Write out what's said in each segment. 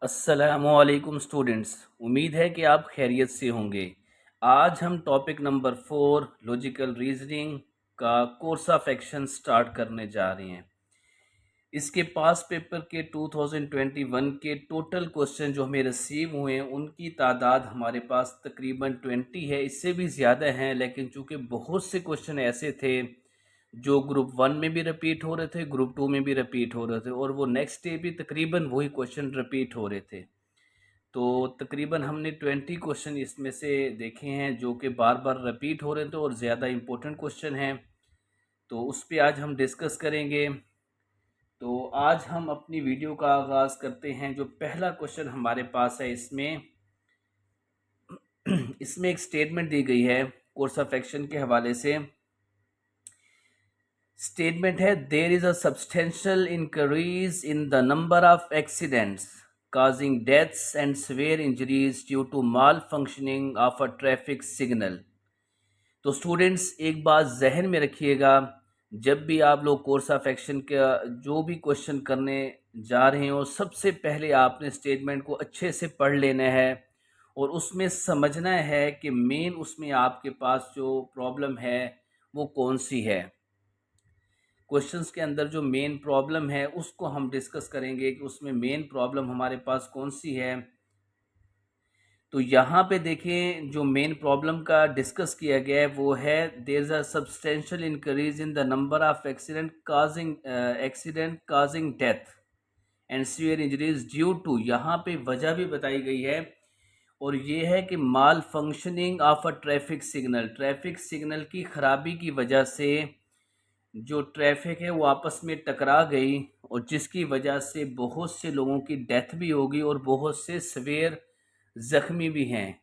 अस्सलामुअलैकुम स्टूडेंट्स। उम्मीद है कि आप खैरियत से होंगे। आज हम टॉपिक नंबर 4 लॉजिकल रीजनिंग का कोर्स ऑफ एक्शन स्टार्ट करने जा रहे हैं। इसके पास पेपर के 2021 के टोटल क्वेश्चन जो हमें रिसीव हुए हैं उनकी तादाद हमारे पास तकरीबन 20 है, इससे भी ज़्यादा हैं, लेकिन चूँकि बहुत से क्वेश्चन ऐसे थे जो ग्रुप 1 में भी रिपीट हो रहे थे, ग्रुप 2 में भी रिपीट हो रहे थे और वो नेक्स्ट डे भी तकरीबन वही क्वेश्चन रिपीट हो रहे थे। तो तकरीबन हमने 20 क्वेश्चन इसमें से देखे हैं जो कि बार बार रिपीट हो रहे थे और ज़्यादा इम्पोर्टेंट क्वेश्चन हैं, तो उस पे आज हम डिस्कस करेंगे। तो आज हम अपनी वीडियो का आगाज़ करते हैं। जो पहला क्वेश्चन हमारे पास है इसमें इसमें एक स्टेटमेंट दी गई है कोर्स ऑफ एक्शन के हवाले से। स्टेटमेंट है, there is a substantial increase in the number of accidents causing deaths and severe injuries due to malfunctioning of a traffic signal। तो स्टूडेंट्स एक बात जहन में रखिएगा, जब भी आप लोग कोर्स ऑफ एक्शन का जो भी क्वेश्चन करने जा रहे हो, सबसे पहले आपने स्टेटमेंट को अच्छे से पढ़ लेना है और उसमें समझना है कि मेन उसमें आपके पास जो प्रॉब्लम है वो कौन सी है। क्वेश्चंस के अंदर जो मेन प्रॉब्लम है उसको हम डिस्कस करेंगे कि उसमें मेन प्रॉब्लम हमारे पास कौन सी है। तो यहाँ पे देखें, जो मेन प्रॉब्लम का डिस्कस किया गया है वो है, there is a substantial increase in the number of accident causing death and severe injuries due to, यहाँ पे वजह भी बताई गई है और ये है कि malfunctioning of a traffic signal की खराबी की वजह से जो ट्रैफिक है वो आपस में टकरा गई और जिसकी वजह से बहुत से लोगों की डेथ भी होगी और बहुत से सवेयर ज़ख्मी भी हैं।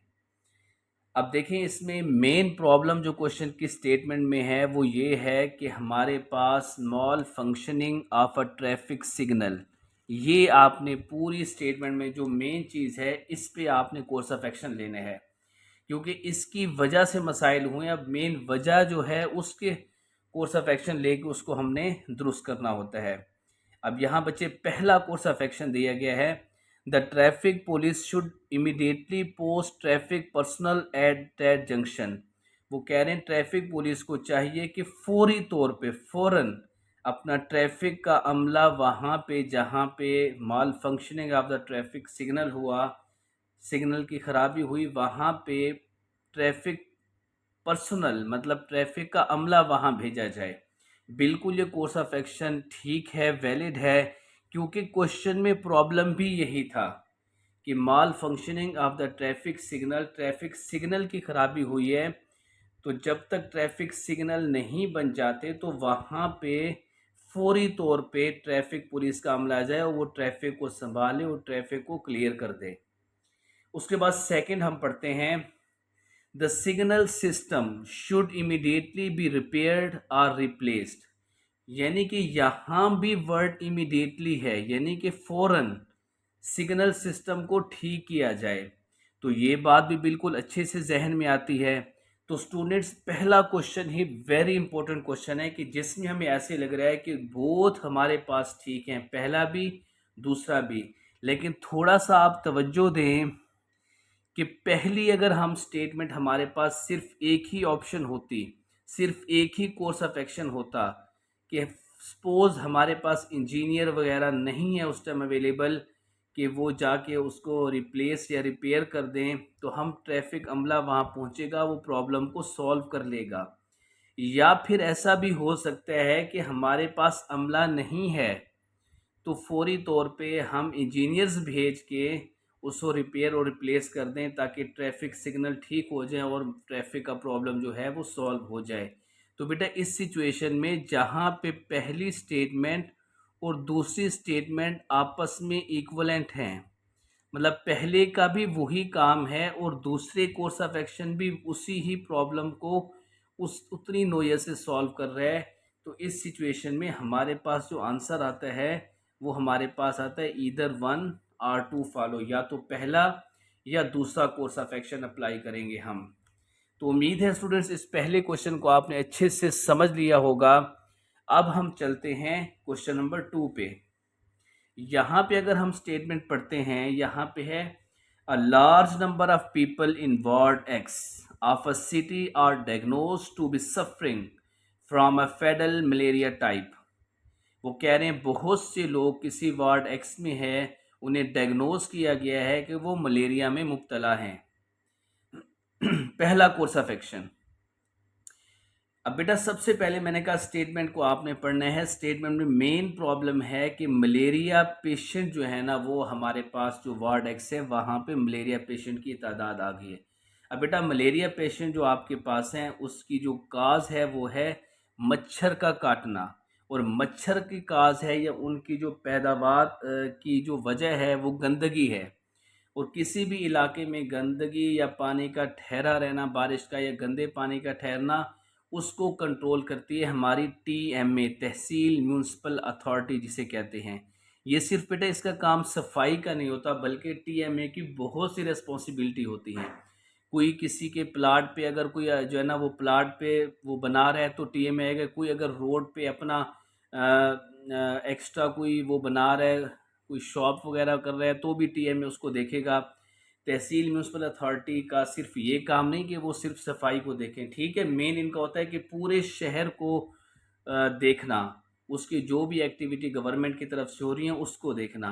अब देखें, इसमें मेन प्रॉब्लम जो क्वेश्चन की स्टेटमेंट में है वो ये है कि हमारे पास malfunctioning of a traffic signal, ये आपने पूरी स्टेटमेंट में जो मेन चीज़ है इस पे आपने कोर्स ऑफ एक्शन लेने हैं, क्योंकि इसकी वजह से मसाइल हुए। अब मेन वजह जो है उसके कोर्स ऑफ एक्शन लेके उसको हमने दुरुस्त करना होता है। अब यहाँ बच्चे पहला कोर्स ऑफ एक्शन दिया गया है, the traffic police should immediately post traffic personal at that junction. वो कह रहे हैं ट्रैफिक पुलिस को चाहिए कि फौरी तौर पे फ़ौरन अपना ट्रैफिक का अमला वहाँ पे जहाँ पे malfunctioning of the traffic signal हुआ, सिग्नल की खराबी हुई, वहाँ पे ट्रैफिक पर्सनल मतलब ट्रैफिक का अमला वहाँ भेजा जाए। बिल्कुल ये कोर्स ऑफ एक्शन ठीक है, वैलिड है, क्योंकि क्वेश्चन में प्रॉब्लम भी यही था कि malfunctioning of the traffic signal की खराबी हुई है। तो जब तक ट्रैफिक सिग्नल नहीं बन जाते तो वहाँ पे फौरी तौर पे ट्रैफिक पुलिस का अमला आ जाए और वो ट्रैफिक को संभाले और ट्रैफिक को क्लियर कर दे। उसके बाद सेकंड हम पढ़ते हैं, the signal system should immediately B repaired और रिप्लेस्ड। यानी कि यहाँ भी वर्ड इमीडिएटली है, यानी कि फौरन सिग्नल सिस्टम को ठीक किया जाए। तो ये बात भी बिल्कुल अच्छे से जहन में आती है। तो स्टूडेंट्स, पहला क्वेश्चन ही वेरी इंपॉर्टेंट क्वेश्चन है कि जिसमें हमें ऐसे लग रहा है कि बोथ हमारे पास ठीक हैं, पहला भी दूसरा भी, लेकिन थोड़ा सा आप तवज्जो दें कि पहली अगर हम स्टेटमेंट हमारे पास सिर्फ एक ही ऑप्शन होती, सिर्फ एक ही कोर्स ऑफ एक्शन होता कि सपोज हमारे पास इंजीनियर वगैरह नहीं है उस टाइम अवेलेबल कि वो जाके उसको रिप्लेस या रिपेयर कर दें, तो हम ट्रैफिक अमला वहाँ पहुँचेगा, वो प्रॉब्लम को सॉल्व कर लेगा। या फिर ऐसा भी हो सकता है कि हमारे पास अमला नहीं है तो फौरी तौर पे हम इंजीनियर्स भेज के उसको रिपेयर और रिप्लेस कर दें ताकि ट्रैफिक सिग्नल ठीक हो जाए और ट्रैफिक का प्रॉब्लम जो है वो सॉल्व हो जाए। तो बेटा इस सिचुएशन में जहाँ पे पहली स्टेटमेंट और दूसरी स्टेटमेंट आपस में इक्वलेंट हैं, मतलब पहले का भी वही काम है और दूसरे कोर्स ऑफ एक्शन भी उसी ही प्रॉब्लम को उस उतनी नोयत से सॉल्व कर रहा है, तो इस सिचुएशन में हमारे पास जो आंसर आता है वो हमारे पास आता है ईदर 1 और 2 फॉलो, या तो पहला या दूसरा कोर्स ऑफ एक्शन अप्लाई करेंगे हम। तो उम्मीद है स्टूडेंट्स इस पहले क्वेश्चन को आपने अच्छे से समझ लिया होगा। अब हम चलते हैं क्वेश्चन नंबर 2 पे। यहाँ पे अगर हम स्टेटमेंट पढ़ते हैं, यहाँ पे है a large number of people in ward X of a city are diagnosed to be suffering from a fatal malaria type. वो कह रहे हैं बहुत से लोग किसी वार्ड एक्स में है, उन्हें डायग्नोज किया गया है कि वो मलेरिया में मुब्तला हैं। पहला कोर्स ऑफ एक्शन। अब बेटा सबसे पहले मैंने कहा स्टेटमेंट को आपने पढ़ना है। स्टेटमेंट में मेन प्रॉब्लम है कि मलेरिया पेशेंट जो है ना, वो हमारे पास जो वार्ड एक्स है वहाँ पे मलेरिया पेशेंट की तादाद आ गई है। अब बेटा मलेरिया पेशेंट जो आपके पास हैं उसकी जो काज है वो है मच्छर का काटना, और मच्छर की काज है या उनकी जो पैदावार की जो वजह है वो गंदगी है। और किसी भी इलाके में गंदगी या पानी का ठहरा रहना, बारिश का या गंदे पानी का ठहरना, उसको कंट्रोल करती है हमारी टीएमए, तहसील म्यूनसिपल अथॉरिटी जिसे कहते हैं। ये सिर्फ बेटा इसका काम सफाई का नहीं होता, बल्कि टीएमए की बहुत सी रिस्पॉन्सिबिलिटी होती है। कोई किसी के प्लाट पे अगर कोई जो है ना वो प्लाट पे वो बना रहा है तो टीएमए आएगा। कोई अगर रोड पे अपना एक्स्ट्रा कोई वो बना रहा है, कोई शॉप वगैरह कर रहा है, तो भी टीएमए उसको देखेगा। तहसील म्यूनसिपल अथॉरिटी का सिर्फ ये काम नहीं कि वो सिर्फ सफाई को देखें, ठीक है, मेन इनका होता है कि पूरे शहर को देखना, उसकी जो भी एक्टिविटी गवर्नमेंट की तरफ से हो रही है उसको देखना।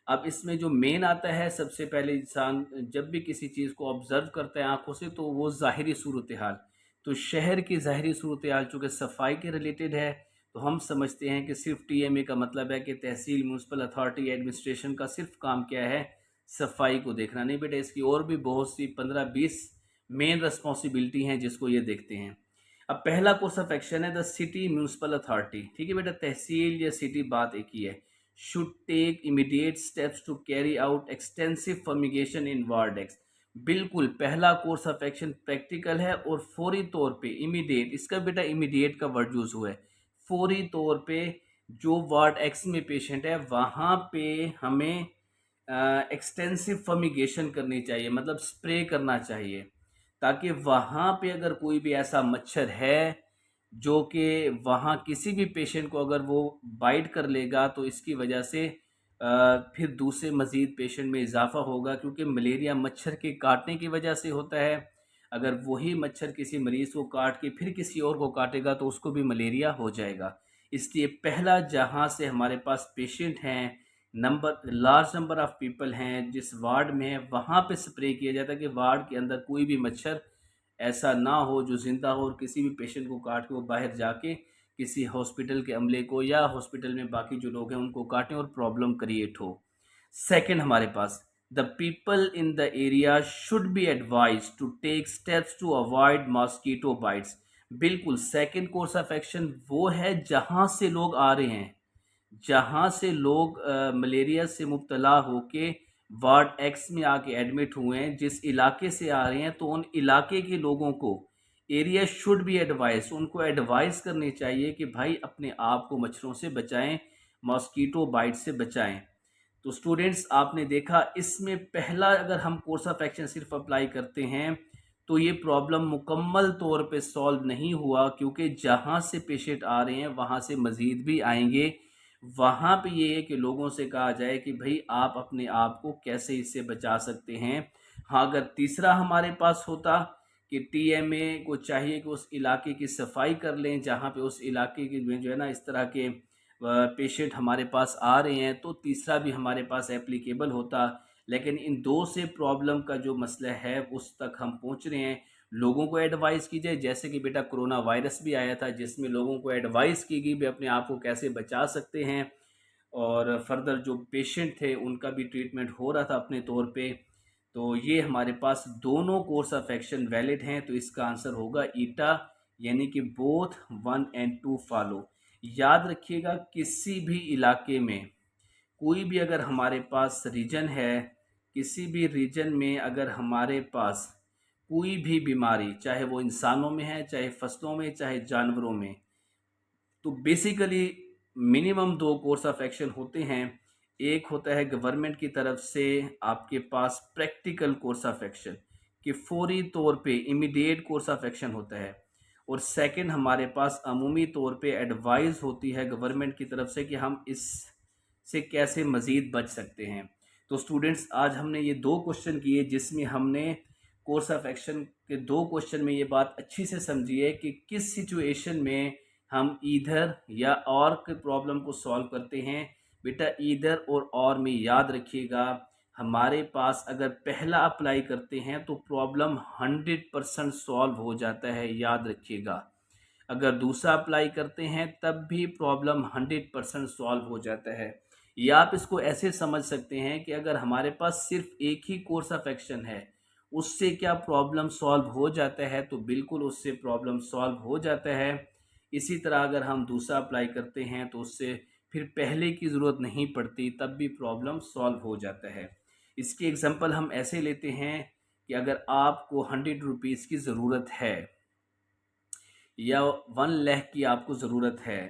अब इसमें जो मेन आता है, सबसे पहले इंसान जब भी किसी चीज़ को ऑब्जर्व करता है आंखों से, तो वो ज़ाहिरी सूरत हाल। तो शहर की ज़ाहिरी सूरत हाल चूँकि सफाई के रिलेटेड है, तो हम समझते हैं कि सिर्फ टीएमए का मतलब है कि तहसील म्यूनसिपल अथॉरिटी एडमिनिस्ट्रेशन का सिर्फ काम क्या है, सफाई को देखना। नहीं बेटा, इसकी और भी बहुत सी 15-20 मेन रिस्पॉन्सिबिलिटी हैं जिसको ये देखते हैं। अब पहला कोर्स ऑफ एक्शन है द सिटी म्यूनसिपल अथॉरिटी। ठीक है बेटा, तहसील या सिटी बात एक ही है। Should take immediate steps to carry out extensive fumigation in ward X. बिल्कुल, पहला कोर्स ऑफ एक्शन प्रैक्टिकल है और फौरी तौर पे इमीडिएट, इसका बेटा इमीडिएट का वर्ड यूज हुआ है। फौरी तौर पे जो वार्ड एक्स में पेशेंट है वहाँ पे हमें एक्सटेंसिव फर्मिगेशन करनी चाहिए, मतलब स्प्रे करना चाहिए, ताकि वहाँ पे अगर कोई भी ऐसा मच्छर है जो कि वहाँ किसी भी पेशेंट को अगर वो बाइट कर लेगा तो इसकी वजह से फिर दूसरे मज़ीद पेशेंट में इजाफा होगा, क्योंकि मलेरिया मच्छर के काटने की वजह से होता है। अगर वही मच्छर किसी मरीज़ को काट के फिर किसी और को काटेगा तो उसको भी मलेरिया हो जाएगा। इसलिए पहला, जहाँ से हमारे पास पेशेंट हैं, लार्ज नंबर ऑफ पीपल हैं जिस वार्ड में है, वहाँ पे स्प्रे किया जाता है कि वार्ड के अंदर कोई भी मच्छर ऐसा ना हो जो ज़िंदा हो और किसी भी पेशेंट को काट के वो बाहर जाके किसी हॉस्पिटल के अमले को या हॉस्पिटल में बाकी जो लोग हैं उनको काटें और प्रॉब्लम क्रिएट हो। सेकंड, हमारे पास the people in the area should be advised to take steps to avoid mosquito bites. बिल्कुल, सेकंड कोर्स ऑफ एक्शन वो है जहाँ से लोग आ रहे हैं, जहाँ से लोग मलेरिया से मुब्तला होके वार्ड एक्स में आके एडमिट हुए हैं, जिस इलाके से आ रहे हैं, तो उन इलाके के लोगों को एरिया शुड बी एडवाइस, उनको एडवाइस करनी चाहिए कि भाई अपने आप को मच्छरों से बचाएं, मॉस्कीटो बाइट से बचाएं। तो स्टूडेंट्स, आपने देखा इसमें पहला अगर हम कोर्स ऑफ एक्शन सिर्फ अप्लाई करते हैं तो ये प्रॉब्लम मुकम्मल तौर पे सॉल्व नहीं हुआ, क्योंकि जहाँ से पेशेंट आ रहे हैं वहाँ से मज़ीद भी आएंगे। वहाँ पे ये है कि लोगों से कहा जाए कि भाई आप अपने आप को कैसे इससे बचा सकते हैं। हाँ, अगर तीसरा हमारे पास होता कि टीएमए को चाहिए कि उस इलाके की सफाई कर लें जहाँ पे उस इलाके के में जो है ना इस तरह के पेशेंट हमारे पास आ रहे हैं, तो तीसरा भी हमारे पास एप्लीकेबल होता। लेकिन इन दो से प्रॉब्लम का जो मसला है उस तक हम पहुँच रहे हैं। लोगों को एडवाइस की जाए, जैसे कि बेटा कोरोना वायरस भी आया था जिसमें लोगों को एडवाइस की गई भी अपने आप को कैसे बचा सकते हैं, और फर्दर जो पेशेंट थे उनका भी ट्रीटमेंट हो रहा था अपने तौर पे। तो ये हमारे पास दोनों कोर्स ऑफ एक्शन वैलिड हैं, तो इसका आंसर होगा ईटा, यानी कि बोथ 1 and 2 फॉलो। याद रखिएगा, किसी भी इलाके में कोई भी अगर हमारे पास रीजन है, किसी भी रीजन में अगर हमारे पास कोई भी बीमारी, चाहे वो इंसानों में है, चाहे फसलों में, चाहे जानवरों में, तो बेसिकली मिनिमम दो कोर्स ऑफ एक्शन होते हैं। एक होता है गवर्नमेंट की तरफ से आपके पास प्रैक्टिकल कोर्स ऑफ एक्शन कि फौरी तौर पे इमीडिएट कोर्स ऑफ एक्शन होता है, और सेकंड हमारे पास अमूमी तौर पे एडवाइस होती है गवर्नमेंट की तरफ से कि हम इस से कैसे मज़ीद बच सकते हैं। तो स्टूडेंट्स, आज हमने ये 2 क्वेश्चन किए जिसमें हमने कोर्स ऑफ एक्शन के 2 क्वेश्चन में ये बात अच्छी से समझी है कि किस सिचुएशन में हम ईदर या और के प्रॉब्लम को सॉल्व करते हैं। बेटा ईदर और में याद रखिएगा, हमारे पास अगर पहला अप्लाई करते हैं तो प्रॉब्लम 100% सॉल्व हो जाता है, याद रखिएगा। अगर दूसरा अप्लाई करते हैं तब भी प्रॉब्लम 100% सॉल्व हो जाता है। या आप इसको ऐसे समझ सकते हैं कि अगर हमारे पास सिर्फ एक ही कोर्स ऑफ एक्शन है, उससे क्या प्रॉब्लम सॉल्व हो जाता है, तो बिल्कुल उससे प्रॉब्लम सॉल्व हो जाता है। इसी तरह अगर हम दूसरा अप्लाई करते हैं तो उससे फिर पहले की ज़रूरत नहीं पड़ती, तब भी प्रॉब्लम सॉल्व हो जाता है। इसकी एग्जांपल हम ऐसे लेते हैं कि अगर आपको 100 रुपीज़ की ज़रूरत है या 1 लाख की आपको ज़रूरत है,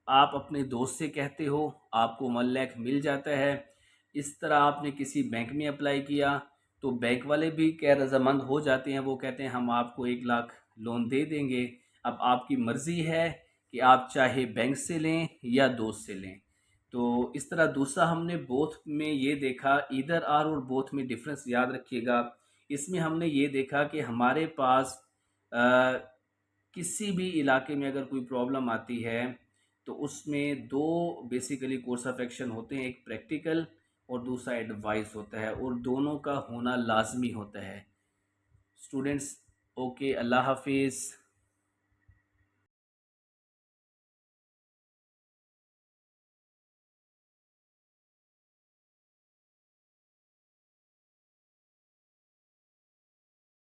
आप अपने दोस्त से कहते हो, आपको 1 लाख मिल जाता है। इस तरह आपने किसी बैंक में अप्लाई किया तो बैंक वाले भी क्या रजामंद हो जाते हैं, वो कहते हैं हम आपको 1 लाख लोन दे देंगे। अब आपकी मर्ज़ी है कि आप चाहे बैंक से लें या दोस्त से लें। तो इस तरह दूसरा हमने बोथ में ये देखा, ईदर आर और बोथ में डिफरेंस याद रखिएगा। इसमें हमने ये देखा कि हमारे पास किसी भी इलाके में अगर कोई प्रॉब्लम आती है तो उसमें 2 बेसिकली कोर्स ऑफ एक्शन होते हैं, एक प्रैक्टिकल और दूसरा एडवाइस होता है, और दोनों का होना लाजमी होता है। स्टूडेंट्स, ओके, अल्लाह हाफिज़।